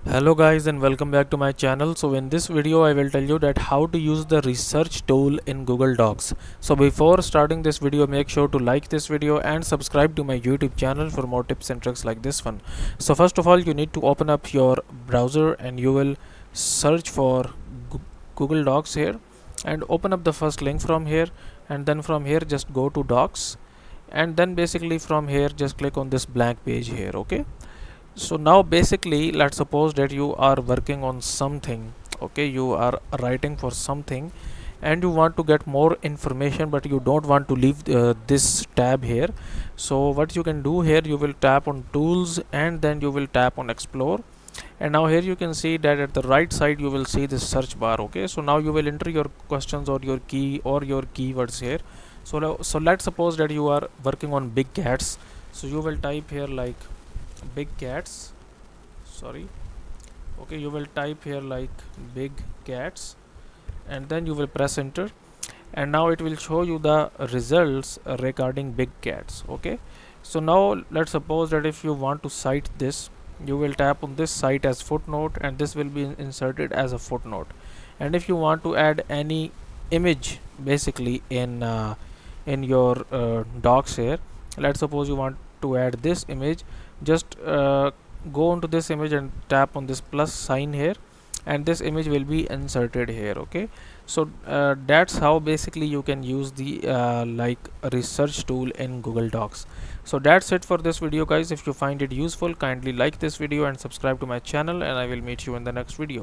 Hello guys and welcome back to my channel. So in this video I will tell you that how to use the research tool in Google Docs. So before starting this video, make sure to like this video and subscribe to my YouTube channel for more tips and tricks like this one. So first of all, you need to open up your browser and you will search for Google Docs here and open up the first link from here, and then from here just go to Docs, and then basically from here just click on this blank page here. Okay, so now basically let's suppose that you are working on something. Okay, you are writing for something and you want to get more information, but you don't want to leave this tab here. So what you can do here, you will tap on tools and then you will tap on explore, and now here you can see that at the right side you will see this search bar. Okay, so now you will enter your questions or your key or your keywords here. So let's suppose that you are working on big cats, so you will type here like big cats, sorry. Okay, you will type here like big cats and then you will press enter, and now it will show you the results regarding big cats. Okay, so now let's suppose that if you want to cite this, you will tap on this cite as footnote and this will be inserted as a footnote. And if you want to add any image basically in your docs here, let's suppose you want to add this image, just go onto this image and tap on this plus sign here, and this image will be inserted here. Okay, so that's how basically you can use the like research tool in Google Docs. So that's it for this video guys. If you find it useful, kindly like this video and subscribe to my channel, and I will meet you in the next video.